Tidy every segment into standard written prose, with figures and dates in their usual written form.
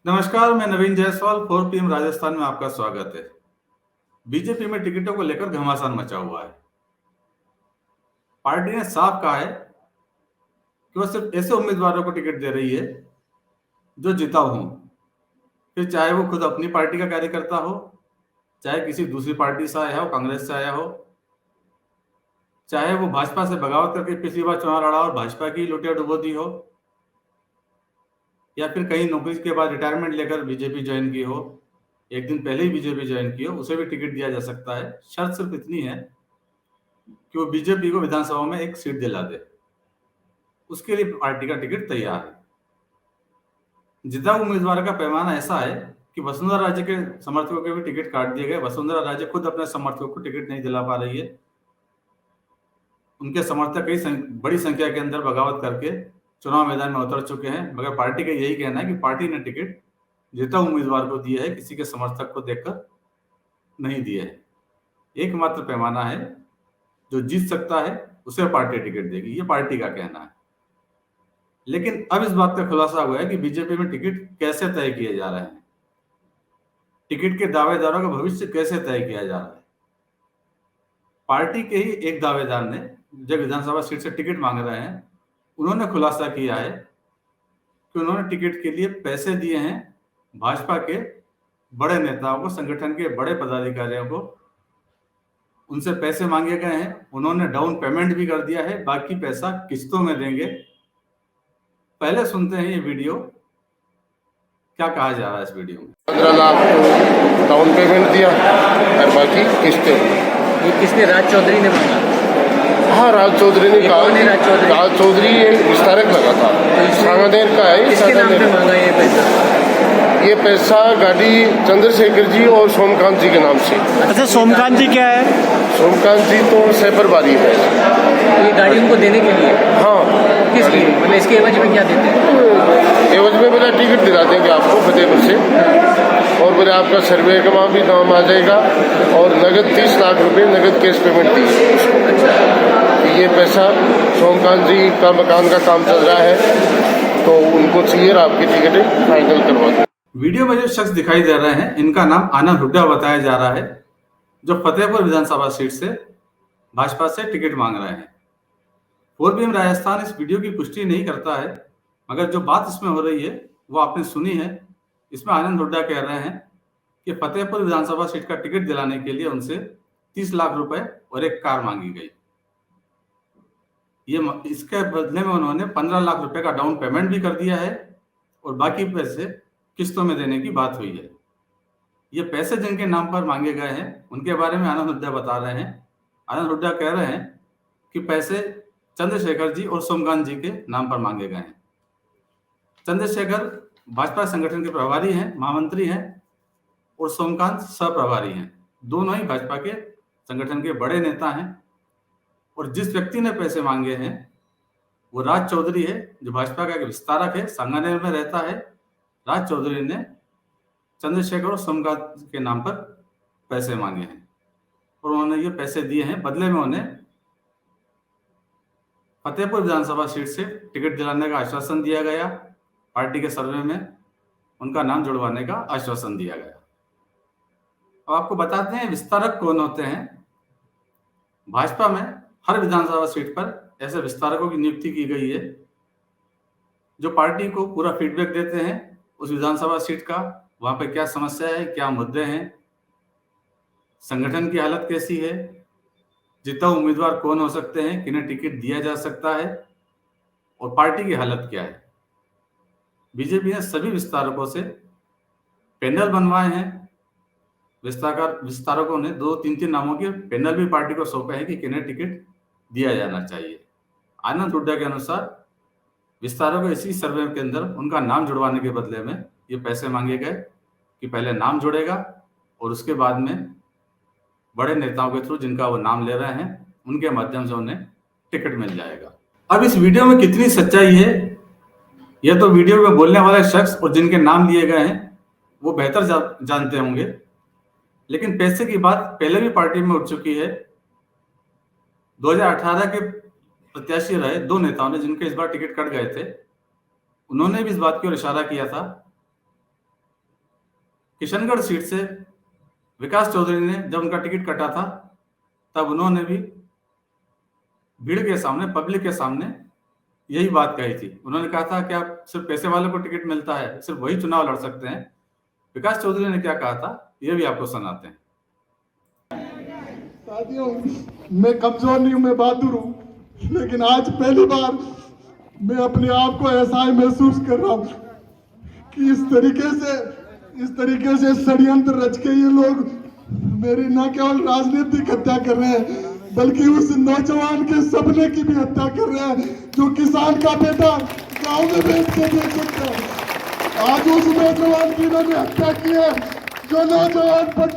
नमस्कार, मैं नवीन जायसवाल 4 पीएम राजस्थान में आपका स्वागत है। बीजेपी में टिकटों को लेकर घमासान मचा हुआ है। पार्टी ने साफ कहा है कि वह सिर्फ ऐसे उम्मीदवारों को टिकट दे रही है जो जिताऊ हों, फिर चाहे वो खुद अपनी पार्टी का कार्यकर्ता हो, चाहे किसी दूसरी पार्टी से आया हो, कांग्रेस से आया हो, चाहे वो भाजपा से बगावत करके पिछली बार चुनाव लड़ा और भाजपा की लुटिया डुबोती हो, या फिर कहीं नौकरी के बाद रिटायरमेंट लेकर बीजेपी ज्वाइन की हो, एक दिन पहले ही बीजेपी ज्वाइन की हो, उसे भी टिकट दिया जा सकता है। शर्त सिर्फ इतनी है कि वो बीजेपी को विधानसभा में एक सीट दिला दे। उसके लिए पार्टी का टिकट तैयार है। जिताऊ उम्मीदवार का पैमाना ऐसा है कि वसुंधरा राजे के समर्थकों के भी टिकट काट दिए गए। वसुंधरा राजे खुद अपने समर्थकों को टिकट नहीं दिला पा रही है। उनके समर्थक कई बड़ी संख्या के अंदर बगावत करके चुनाव मैदान में उतर चुके हैं, मगर पार्टी का यही कहना है कि पार्टी ने टिकट जिताऊ उम्मीदवार को दिया है, किसी के समर्थक को देखकर नहीं दिया है। एकमात्र पैमाना है, जो जीत सकता है उसे पार्टी टिकट देगी, ये पार्टी का कहना है। लेकिन अब इस बात का खुलासा हुआ है कि बीजेपी में टिकट कैसे तय किए जा रहे हैं, टिकट के दावेदारों का भविष्य कैसे तय किया जा रहा है। पार्टी के ही एक दावेदार ने, जब विधानसभा सीट से टिकट मांग रहे हैं, उन्होंने खुलासा किया है कि उन्होंने टिकट के लिए पैसे दिए हैं भाजपा के बड़े नेताओं को, संगठन के बड़े पदाधिकारियों को। उनसे पैसे मांगे गए हैं, उन्होंने डाउन पेमेंट भी कर दिया है, बाकी पैसा किस्तों में देंगे। पहले सुनते हैं ये वीडियो, क्या कहा जा रहा है इस वीडियो में। 15 लाख डाउन पेमेंट दिया और बाकी किस्तें। ये किसने? राज चौधरी ने मांगा? हाँ, राज चौधरी ने कहा। राज चौधरी ये विस्तारक लगा था, सांगानेर का है। किसके नाम पे मांगा ये पैसा? ये पैसा गाड़ी चंद्रशेखर जी और सोमकांत जी के नाम से। अच्छा, सोमकांत जी क्या है? सोमकांत जी तो सैफरबारी है। ये गाड़ी उनको देने के लिए? हाँ। किस लिए? मतलब इसके एवज में क्या देते हैं? एवज में बोला टिकट दिला देंगे आपको फतेहपुर से, और बोले आपका सर्वे का वहाँ भी नाम आ जाएगा, और नगद 30 लाख रुपए नगद कैश पेमेंट दी। अच्छा। ये पैसा सोमकांत जी का मकान का काम चल रहा है, तो उनको चाहिए आपकी टिकटें फाइनल करवा दो। वीडियो में जो शख्स दिखाई दे रहे हैं, इनका नाम आनंद हुड्डा बताया जा रहा है, जो फतेहपुर विधानसभा सीट से भाजपा से टिकट मांग रहे हैं। 4 पीएम राजस्थान इस वीडियो की पुष्टि नहीं करता है, मगर जो बात इसमें हो रही है वो आपने सुनी है। इसमें आनंद हुड्डा कह रहे हैं कि फतेहपुर विधानसभा सीट का टिकट दिलाने के लिए उनसे 30 लाख रुपए और एक कार मांगी गई। इसके बदले में उन्होंने 15 लाख रुपए का डाउन पेमेंट भी कर दिया है, और बाकी पैसे किस्तों में देने की बात हुई है। ये पैसे जिनके नाम पर मांगे गए हैं, उनके बारे में आनंद हुड्डा बता रहे हैं। आनंद हुड्डा कह रहे हैं कि पैसे चंद्रशेखर जी और सोमकांत जी के नाम पर मांगे गए हैं। चंद्रशेखर भाजपा संगठन के प्रभारी हैं, महामंत्री हैं, और सोमकांत सह प्रभारी हैं। दोनों ही भाजपा के संगठन के बड़े नेता हैं, और जिस व्यक्ति ने पैसे मांगे हैं वो राज चौधरी है, जो भाजपा का एक विस्तारक है, सांगानेर में रहता है। राज चौधरी ने चंद्रशेखर और सोमकांत के नाम पर पैसे मांगे हैं, और उन्होंने ये पैसे दिए हैं। बदले में उन्हें फतेहपुर विधानसभा सीट से टिकट दिलाने का आश्वासन दिया गया, पार्टी के सर्वे में उनका नाम जुड़वाने का आश्वासन दिया गया। अब आपको बताते हैं विस्तारक कौन होते हैं। भाजपा में हर विधानसभा सीट पर ऐसे विस्तारकों की नियुक्ति की गई है, जो पार्टी को पूरा फीडबैक देते हैं उस विधानसभा सीट का, वहां पे क्या समस्या है, क्या मुद्दे हैं, संगठन की हालत कैसी है, जिताऊ उम्मीदवार कौन हो सकते हैं, किन्हें टिकट दिया जा सकता है, और पार्टी की हालत क्या है। बीजेपी ने सभी विस्तारकों से पैनल बनवाए हैं। विस्तारकों ने 2-3 नामों के पैनल भी पार्टी को सौंपे हैं कि किन्हें टिकट दिया जाना चाहिए। आनंद हुड्डा के अनुसार विस्तारकों को इसी सर्वे के अंदर उनका नाम जुड़वाने के बदले में ये पैसे मांगे गए कि पहले नाम जुड़ेगा, और उसके बाद में बड़े नेताओं के थ्रू, जिनका वो नाम ले रहे हैं, उनके माध्यम से उन्हें टिकट मिल जाएगा। अब इस वीडियो में कितनी सच्चाई है, यह तो वीडियो में बोलने वाले शख्स और जिनके नाम लिए गए हैं वो बेहतर जानते होंगे। लेकिन पैसे की बात पहले भी पार्टी में उठ चुकी है। 2018 के प्रत्याशी रहे 2 नेताओं ने, जिनके इस बार टिकट कट गए थे, उन्होंने भी इस बात की ओर इशारा किया था किशनगढ़ सीट से विकास चौधरी ने जब उनका टिकट कटा था तब उन्होंने भी भीड़ के सामने, पब्लिक के सामने यही बात कही थी। उन्होंने कहा था कि आप सिर्फ पैसे वालों को टिकट मिलता है, सिर्फ वही चुनाव लड़ सकते हैं। विकास चौधरी ने क्या कहा था ये भी आपको सुनाते हैं। साथियों, मैं कमजोर नहीं हूं, मैं बहादुर हूं, लेकिन आज पहली बार मैं अपने आप को ऐसा ही महसूस कर रहा हूं कि इस तरीके से षड्यंत्र रच के ये लोग मेरी न केवल राजनीतिक हत्या कर रहे हैं बल्कि उस नौजवान के सपने की भी हत्या कर रहे हैं जो किसान का बेटा गांव में बेच के दे सकता है। आज उस नौजवान की इन्होंने हत्या की है जो नौजवान पढ़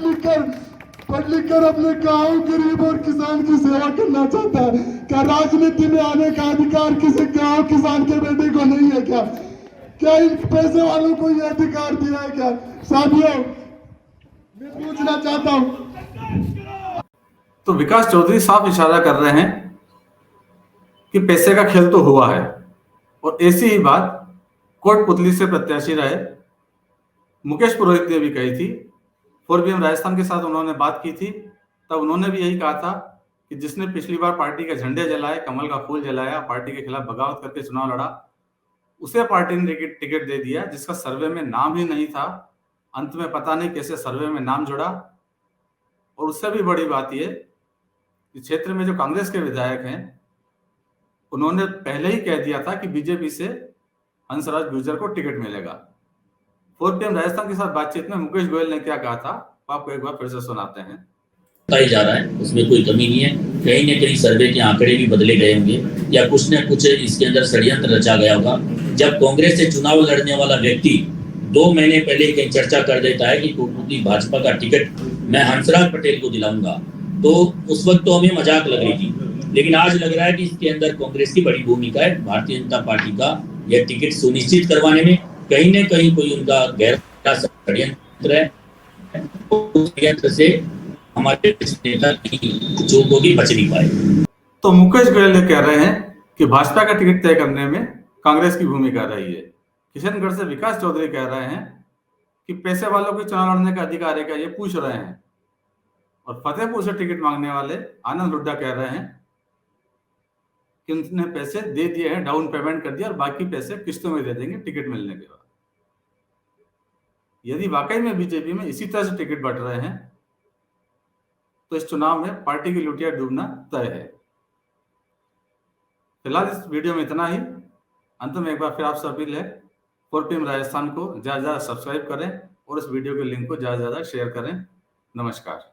लिख कर अपने गांव, गरीब और किसान की सेवा करना चाहता है। क्या राजनीति में आने का अधिकार किसी गांव किसान के बेटे को नहीं है क्या? क्या इन पैसे वालों को यह अधिकार दिया है क्या? साथियों, मैं पूछना चाहता हूं। तो विकास चौधरी साफ इशारा कर रहे हैं कि पैसे का खेल तो हुआ है, और ऐसी ही बात कोटपुतली से प्रत्याशी रहे मुकेश पुरोहित ने भी कही थी। 4PM राजस्थान के साथ उन्होंने बात की थी, तब उन्होंने भी यही कहा था कि जिसने पिछली बार पार्टी के झंडे जलाए, कमल का फूल जलाया, पार्टी के खिलाफ बगावत करके चुनाव लड़ा, उसे पार्टी ने टिकट दे दिया जिसका सर्वे में नाम ही नहीं था। अंत में पता नहीं कैसे सर्वे में नाम जुड़ा। और उससे भी बड़ी बात यह कि क्षेत्र में जो कांग्रेस के विधायक हैं उन्होंने पहले ही कह दिया था कि बीजेपी से हंसराज गुर्जर को टिकट मिलेगा। 4PM राजस्थान के साथ बातचीत में मुकेश गोयल ने क्या कहा था आपको एक बार फिर से सुनाते हैं। बताई जा रहा है, उसमें कोई कमी नहीं है। कहीं न कहीं सर्वे के आंकड़े भी बदले गए होंगे या कुछ न कुछ इसके अंदर षड्यंत्र रचा गया होगा। जब कांग्रेस से चुनाव लड़ने वाला व्यक्ति 2 महीने पहले कहीं चर्चा कर देता है कि कोटपुतली भाजपा का टिकट मैं हंसराज पटेल को दिलाऊंगा, तो उस वक्त तो हमें मजाक लग रही थी, लेकिन आज लग रहा है कि इसके अंदर कांग्रेस की बड़ी भूमिका है। भारतीय जनता पार्टी का यह टिकट सुनिश्चित करवाने में कहीं न कहीं कोई उनका गहरा षड्यंत्र है। उस षड्यंत्र से हमारे नेता की चूक होगी, बच नहीं पाए। तो मुकेश गोयल कह रहे हैं कि भाजपा का टिकट तय करने में कांग्रेस की भूमिका रही है। किशनगढ़ से विकास चौधरी कह रहे हैं कि पैसे वालों को चुनाव लड़ने का अधिकार है क्या, ये पूछ रहे हैं। और फतेहपुर से टिकट मांगने वाले आनंद हुड्डा कह रहे हैं कि उन्होंने पैसे दे दिए हैं, डाउन पेमेंट कर दिया और बाकी पैसे किस्तों में दे देंगे टिकट मिलने के बाद। यदि वाकई में बीजेपी में इसी तरह से टिकट बंट रहे हैं तो इस चुनाव में पार्टी की लुटिया डूबना तय है। फिलहाल इस वीडियो में इतना ही। अंत में एक बार फिर आपसे अपील है, 4PM राजस्थान को ज्यादा सब्सक्राइब करें और इस वीडियो के लिंक को ज्यादा शेयर करें। नमस्कार।